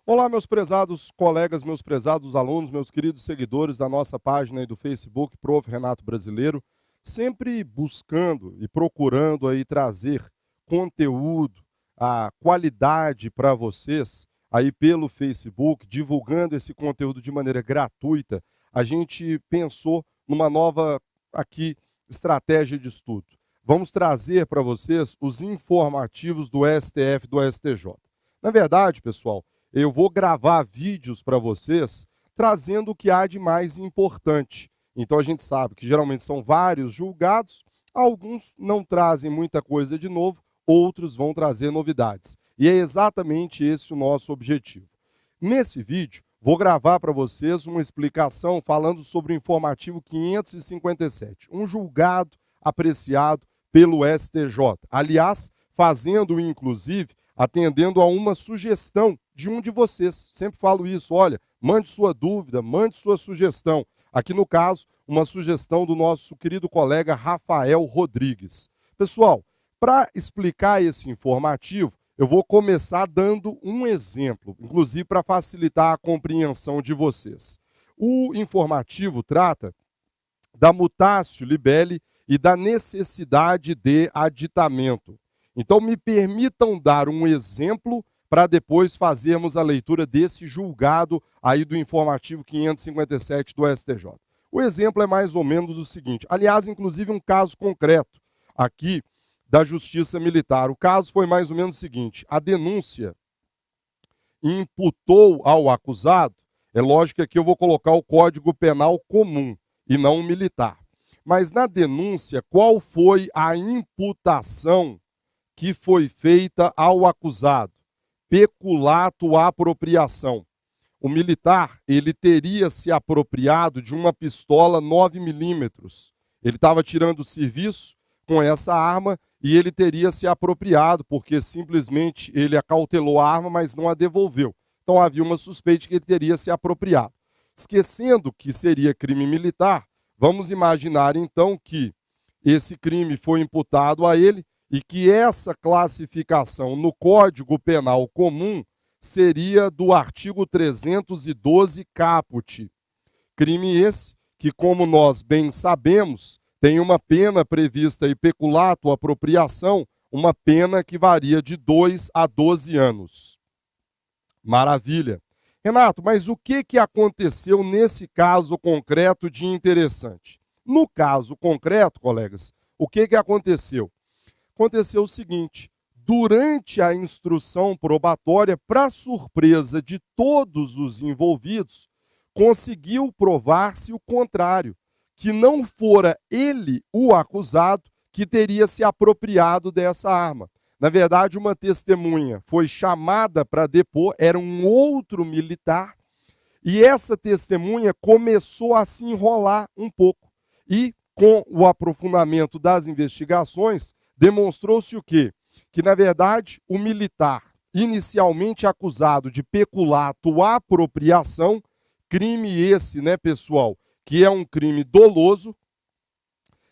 Olá, meus prezados colegas, meus prezados alunos, meus queridos seguidores da nossa página aí do Facebook, Prof. Renato Brasileiro, sempre buscando e procurando aí trazer conteúdo, a qualidade para vocês aí pelo Facebook, divulgando esse conteúdo de maneira gratuita. A gente pensou numa nova aqui estratégia de estudo. Vamos trazer para vocês os informativos do STF, do STJ. Na verdade, pessoal, eu vou gravar vídeos para vocês trazendo o que há de mais importante. Então a gente sabe que geralmente são vários julgados, alguns não trazem muita coisa de novo, outros vão trazer novidades. E é exatamente esse o nosso objetivo. Nesse vídeo, vou gravar para vocês uma explicação falando sobre o informativo 557, um julgado apreciado pelo STJ. Aliás, fazendo inclusive atendendo a uma sugestão de um de vocês. Sempre falo isso, olha, mande sua dúvida, mande sua sugestão. Aqui no caso, uma sugestão do nosso querido colega Rafael Rodrigues. Pessoal, para explicar esse informativo, eu vou começar dando um exemplo, inclusive para facilitar a compreensão de vocês. O informativo trata da mutatio libelli e da necessidade de aditamento. Então, me permitam dar um exemplo para depois fazermos a leitura desse julgado aí do informativo 557 do STJ. O exemplo é mais ou menos o seguinte, aliás, inclusive um caso concreto aqui da Justiça Militar. O caso foi mais ou menos o seguinte, a denúncia imputou ao acusado, é lógico que aqui eu vou colocar o Código Penal comum e não o militar. Mas na denúncia, qual foi a imputação que foi feita ao acusado? Peculato apropriação. O militar, ele teria se apropriado de uma pistola 9mm. Ele estava tirando o serviço com essa arma e ele teria se apropriado, porque simplesmente ele acautelou a arma, mas não a devolveu. Então havia uma suspeita de que ele teria se apropriado. Esquecendo que seria crime militar, vamos imaginar então que esse crime foi imputado a ele, e que essa classificação no Código Penal comum seria do artigo 312 caput. Crime esse que, como nós bem sabemos, tem uma pena prevista em peculato apropriação, uma pena que varia de 2 a 12 anos. Maravilha. Renato, mas o que aconteceu nesse caso concreto de interessante? No caso concreto, colegas, o que aconteceu? Aconteceu o seguinte, durante a instrução probatória, para surpresa de todos os envolvidos, conseguiu provar-se o contrário, que não fora ele, o acusado, que teria se apropriado dessa arma. Na verdade, uma testemunha foi chamada para depor, era um outro militar, e essa testemunha começou a se enrolar um pouco. E, com o aprofundamento das investigações, demonstrou-se o quê? Que, na verdade, o militar, inicialmente acusado de peculato apropriação, crime esse, né, pessoal, que é um crime doloso,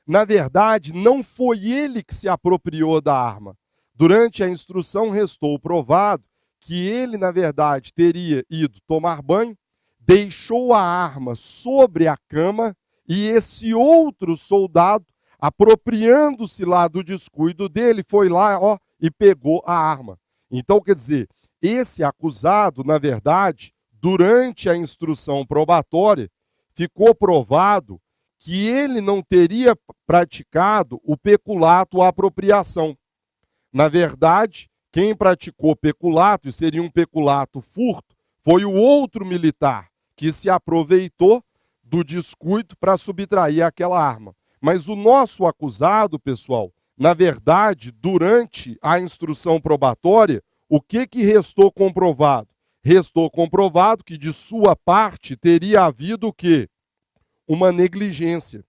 na verdade, não foi ele que se apropriou da arma. Durante a instrução restou provado que ele, na verdade, teria ido tomar banho, deixou a arma sobre a cama e esse outro soldado, apropriando-se lá do descuido dele, foi lá e pegou a arma. Então, quer dizer, esse acusado, na verdade, durante a instrução probatória, ficou provado que ele não teria praticado o peculato apropriação. Na verdade, quem praticou peculato, e seria um peculato furto, foi o outro militar que se aproveitou do descuido para subtrair aquela arma. Mas o nosso acusado, pessoal, na verdade, durante a instrução probatória, o que restou comprovado? Restou comprovado que de sua parte teria havido o quê? Uma negligência.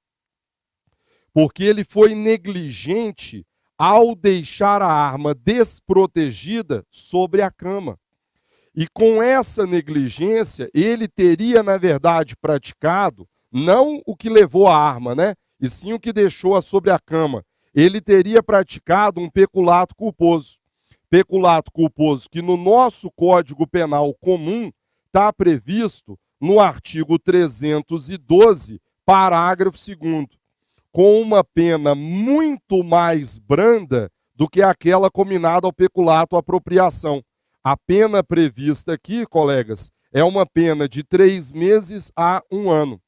Porque ele foi negligente ao deixar a arma desprotegida sobre a cama. E com essa negligência, ele teria, na verdade, praticado, não o que levou a arma, né? E sim o que deixou-a sobre a cama. Ele teria praticado um peculato culposo. peculato culposo que no nosso Código Penal comum está previsto no artigo 312, parágrafo 2º, com uma pena muito mais branda do que aquela combinada ao peculato apropriação. A pena prevista aqui, colegas, é uma pena de 3 meses a 1 ano.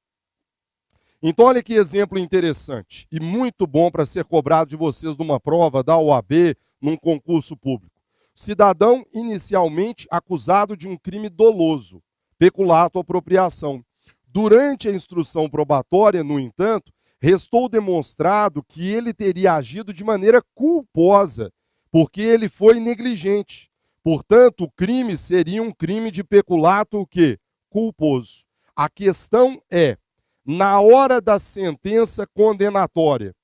Então, olha que exemplo interessante e muito bom para ser cobrado de vocês numa prova da OAB, num concurso público. Cidadão inicialmente acusado de um crime doloso, peculato apropriação. Durante a instrução probatória, no entanto, restou demonstrado que ele teria agido de maneira culposa, porque ele foi negligente. Portanto, o crime seria um crime de peculato o quê? Culposo. A questão é, na hora da sentença condenatória,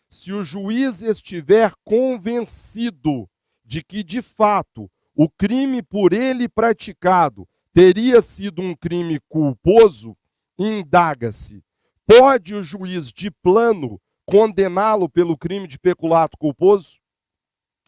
se o juiz estiver convencido de que, de fato, o crime por ele praticado teria sido um crime culposo, indaga-se: pode o juiz de plano condená-lo pelo crime de peculato culposo?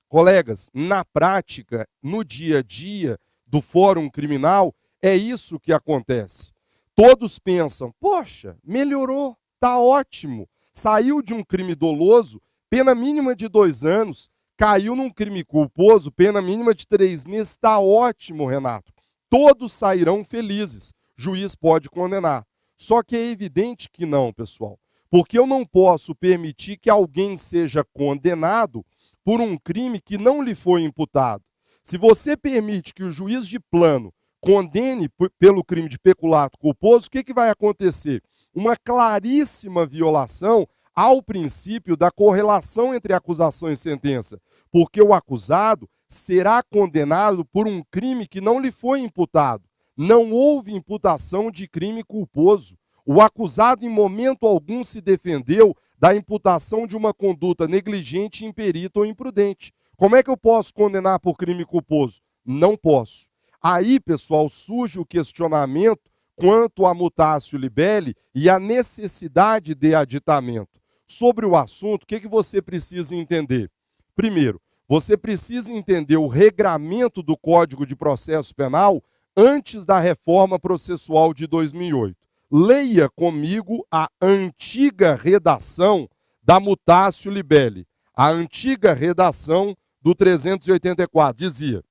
Colegas, na prática, no dia a dia do fórum criminal, é isso que acontece. Todos pensam: poxa, melhorou, está ótimo. Saiu de um crime doloso, pena mínima de 2 anos, caiu num crime culposo, pena mínima de 3 meses, está ótimo, Renato. Todos sairão felizes, juiz pode condenar. Só que é evidente que não, pessoal, porque eu não posso permitir que alguém seja condenado por um crime que não lhe foi imputado. Se você permite que o juiz de plano condene pelo crime de peculato culposo, o que vai acontecer? Uma claríssima violação ao princípio da correlação entre acusação e sentença, porque o acusado será condenado por um crime que não lhe foi imputado. Não houve imputação de crime culposo. O acusado em momento algum se defendeu da imputação de uma conduta negligente, imperita ou imprudente. Como é que eu posso condenar por crime culposo? Não posso. Aí, pessoal, surge o questionamento quanto a mutatio libelli e a necessidade de aditamento. Sobre o assunto, o que você precisa entender? Primeiro, você precisa entender o regramento do Código de Processo Penal antes da reforma processual de 2008. Leia comigo a antiga redação da mutatio libelli. A antiga redação do 384 dizia: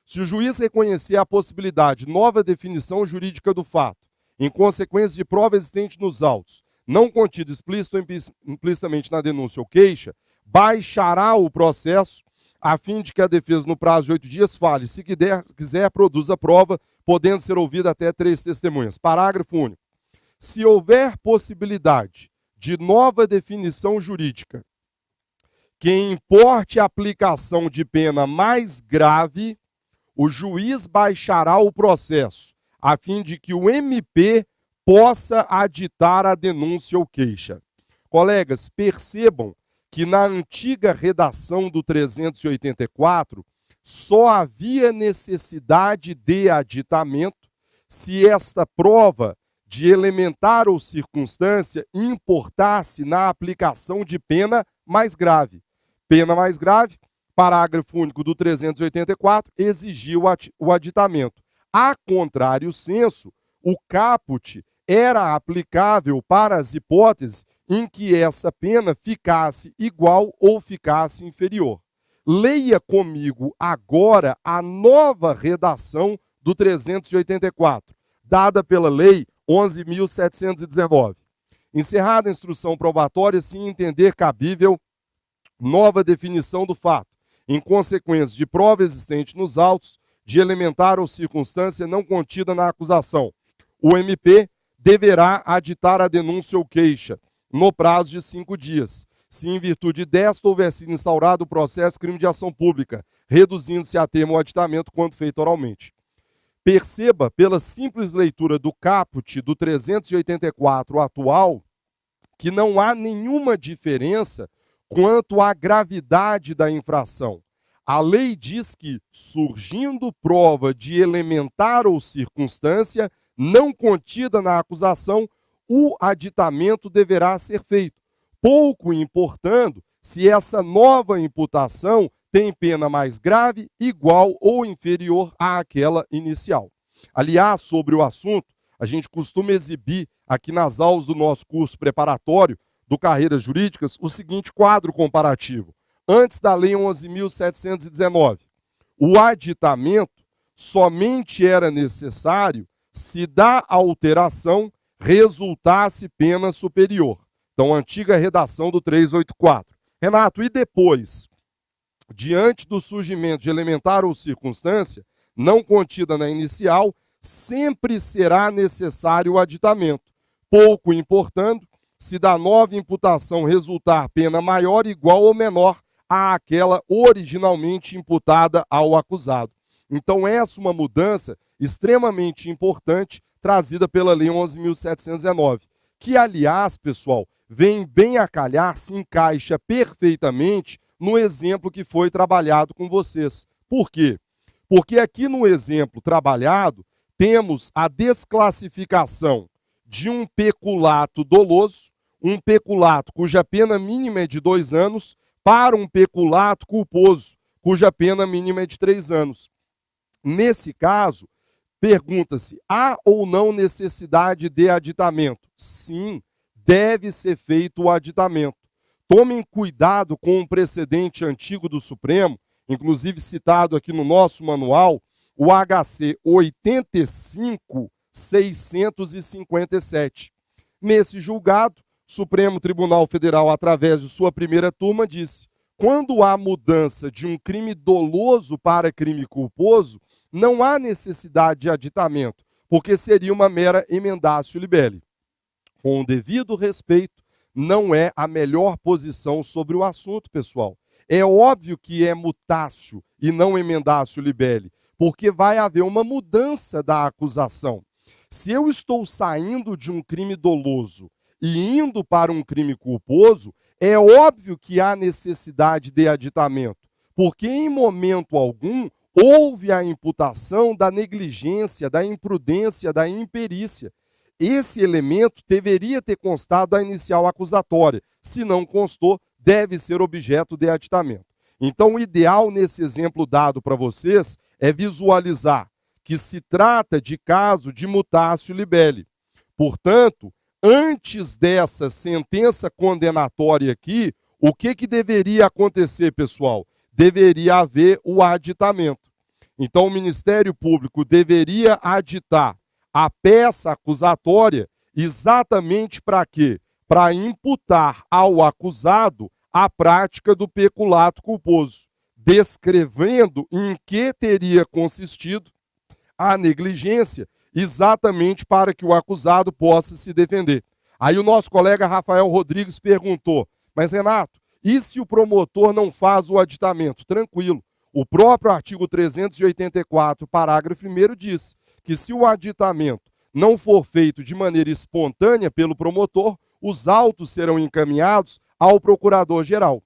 se o juiz reconhecer a possibilidade de nova definição jurídica do fato, em consequência de prova existente nos autos, não contido explícito ou implicitamente na denúncia ou queixa, baixará o processo a fim de que a defesa, no prazo de 8 dias, fale. Se quiser, produza prova, podendo ser ouvida até 3 testemunhas. Parágrafo único. Se houver possibilidade de nova definição jurídica que importe a aplicação de pena mais grave, o juiz baixará o processo, a fim de que o MP possa aditar a denúncia ou queixa. Colegas, percebam que na antiga redação do 384, só havia necessidade de aditamento se esta prova de elementar ou circunstância importasse na aplicação de pena mais grave. Pena mais grave, parágrafo único do 384, exigiu o aditamento. A contrário senso, o caput era aplicável para as hipóteses em que essa pena ficasse igual ou ficasse inferior. Leia comigo agora a nova redação do 384, dada pela Lei 11.719. Encerrada a instrução probatória, se entender cabível nova definição do fato, em consequência de prova existente nos autos, de elementar ou circunstância não contida na acusação, o MP deverá aditar a denúncia ou queixa no prazo de 5 dias, se em virtude desta houver sido instaurado o processo crime de ação pública, reduzindo-se a termo o aditamento quando feito oralmente. Perceba, pela simples leitura do caput do 384 atual, que não há nenhuma diferença quanto à gravidade da infração. A lei diz que, surgindo prova de elementar ou circunstância não contida na acusação, o aditamento deverá ser feito, pouco importando se essa nova imputação tem pena mais grave, igual ou inferior àquela inicial. Aliás, sobre o assunto, a gente costuma exibir aqui nas aulas do nosso curso preparatório do Carreiras Jurídicas o seguinte quadro comparativo. Antes da Lei 11.719, o aditamento somente era necessário se da alteração resultasse pena superior. Então, antiga redação do 384. Renato, e depois, diante do surgimento de elementar ou circunstância, não contida na inicial, sempre será necessário o aditamento, pouco importando se da nova imputação resultar pena maior, igual ou menor àquela originalmente imputada ao acusado. Então, essa é uma mudança extremamente importante trazida pela Lei 11.719, que, aliás, pessoal, vem bem a calhar, se encaixa perfeitamente no exemplo que foi trabalhado com vocês. Por quê? Porque aqui no exemplo trabalhado, temos a desclassificação de um peculato doloso, um peculato cuja pena mínima é de 2 anos, para um peculato culposo, cuja pena mínima é de 3 anos. Nesse caso, pergunta-se, há ou não necessidade de aditamento? Sim, deve ser feito o aditamento. Tomem cuidado com um precedente antigo do Supremo, inclusive citado aqui no nosso manual, o HC 85.657. Nesse julgado, o Supremo Tribunal Federal, através de sua primeira turma, disse: quando há mudança de um crime doloso para crime culposo, não há necessidade de aditamento, porque seria uma mera emendatio libelli. Com o devido respeito, não é a melhor posição sobre o assunto, pessoal. É óbvio que é mutácio e não emendatio libelli, porque vai haver uma mudança da acusação. Se eu estou saindo de um crime doloso e indo para um crime culposo, é óbvio que há necessidade de aditamento, porque em momento algum houve a imputação da negligência, da imprudência, da imperícia. Esse elemento deveria ter constado da inicial acusatória. Se não constou, deve ser objeto de aditamento. Então, o ideal nesse exemplo dado para vocês é visualizar que se trata de caso de mutácio libelli. Portanto, antes dessa sentença condenatória aqui, o que deveria acontecer, pessoal? Deveria haver o aditamento. Então, o Ministério Público deveria aditar a peça acusatória exatamente para quê? Para imputar ao acusado a prática do peculato culposo, descrevendo em que teria consistido a negligência, exatamente para que o acusado possa se defender. Aí o nosso colega Rafael Rodrigues perguntou, mas Renato, e se o promotor não faz o aditamento? Tranquilo, o próprio artigo 384, parágrafo 1º, diz que se o aditamento não for feito de maneira espontânea pelo promotor, os autos serão encaminhados ao procurador-geral.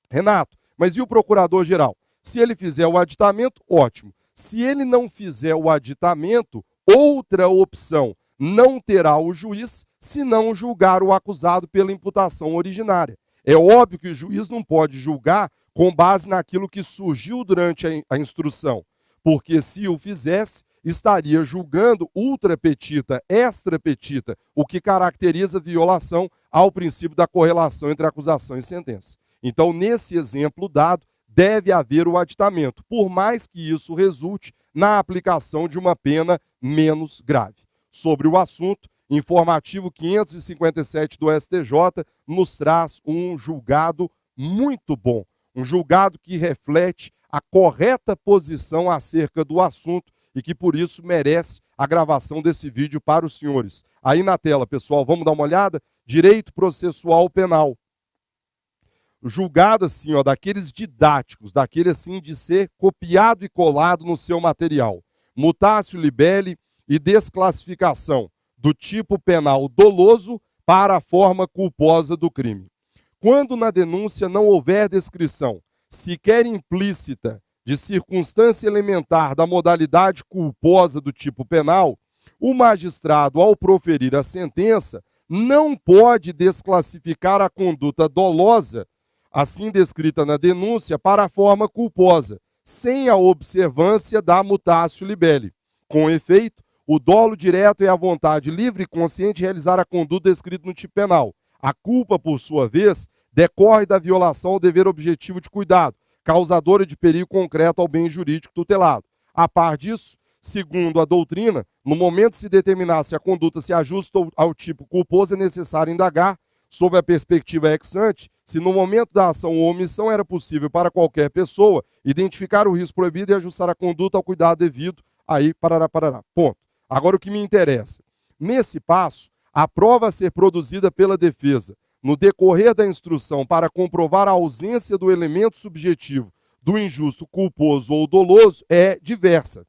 Renato, mas e o procurador-geral? Se ele fizer o aditamento, ótimo. Se ele não fizer o aditamento, outra opção não terá o juiz se não julgar o acusado pela imputação originária. É óbvio que o juiz não pode julgar com base naquilo que surgiu durante a instrução, porque se o fizesse, estaria julgando ultra petita, extra petita, o que caracteriza violação ao princípio da correlação entre acusação e sentença. Então, nesse exemplo dado, deve haver o aditamento, por mais que isso resulte na aplicação de uma pena menos grave. Sobre o assunto, informativo 557 do STJ nos traz um julgado muito bom, um julgado que reflete a correta posição acerca do assunto e que, por isso, merece a gravação desse vídeo para os senhores. Aí na tela, pessoal, vamos dar uma olhada? Direito processual penal. Julgado assim, ó, daqueles didáticos, daquele assim de ser copiado e colado no seu material. Mutácio libelli e desclassificação do tipo penal doloso para a forma culposa do crime. Quando na denúncia não houver descrição, sequer implícita, de circunstância elementar da modalidade culposa do tipo penal, o magistrado, ao proferir a sentença, não pode desclassificar a conduta dolosa assim descrita na denúncia, para a forma culposa, sem a observância da mutatio libelli. Com efeito, o dolo direto é a vontade livre e consciente de realizar a conduta descrita no tipo penal. A culpa, por sua vez, decorre da violação ao dever objetivo de cuidado, causadora de perigo concreto ao bem jurídico tutelado. A par disso, segundo a doutrina, no momento de se determinar se a conduta se ajusta ao tipo culposo, é necessário indagar, sob a perspectiva ex ante, se no momento da ação ou omissão era possível para qualquer pessoa identificar o risco proibido e ajustar a conduta ao cuidado devido, aí parará, ponto. Agora o que me interessa, nesse passo, a prova a ser produzida pela defesa no decorrer da instrução para comprovar a ausência do elemento subjetivo do injusto, culposo ou doloso é diversa.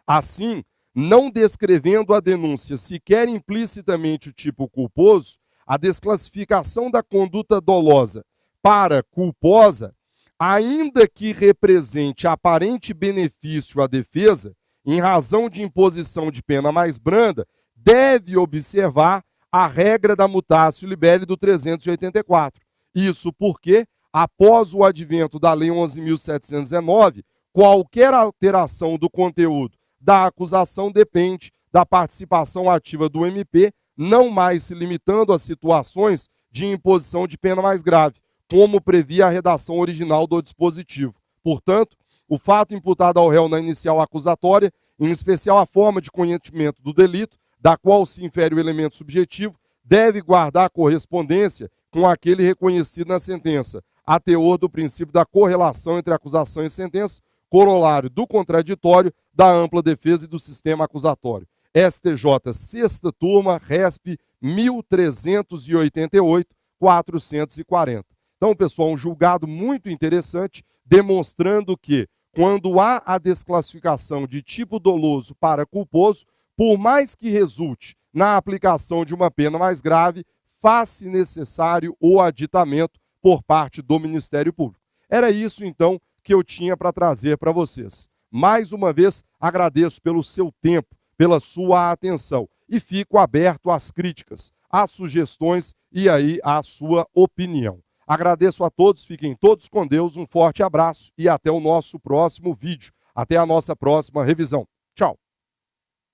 Assim, não descrevendo a denúncia sequer implicitamente o tipo culposo, a desclassificação da conduta dolosa para culposa, ainda que represente aparente benefício à defesa, em razão de imposição de pena mais branda, deve observar a regra da mutatio libelli do 384. Isso porque, após o advento da Lei 11.719, qualquer alteração do conteúdo da acusação depende da participação ativa do MP, não mais se limitando a situações de imposição de pena mais grave, como previa a redação original do dispositivo. Portanto, o fato imputado ao réu na inicial acusatória, em especial a forma de cometimento do delito, da qual se infere o elemento subjetivo, deve guardar correspondência com aquele reconhecido na sentença, a teor do princípio da correlação entre acusação e sentença, corolário do contraditório, da ampla defesa e do sistema acusatório. STJ, sexta turma, RESP 1388, 440. Então, pessoal, um julgado muito interessante, demonstrando que, quando há a desclassificação de tipo doloso para culposo, por mais que resulte na aplicação de uma pena mais grave, faz-se necessário o aditamento por parte do Ministério Público. Era isso, então, que eu tinha para trazer para vocês. Mais uma vez, agradeço pelo seu tempo, pela sua atenção e fico aberto às críticas, às sugestões e aí à sua opinião. Agradeço a todos, fiquem todos com Deus, um forte abraço e até o nosso próximo vídeo, até a nossa próxima revisão.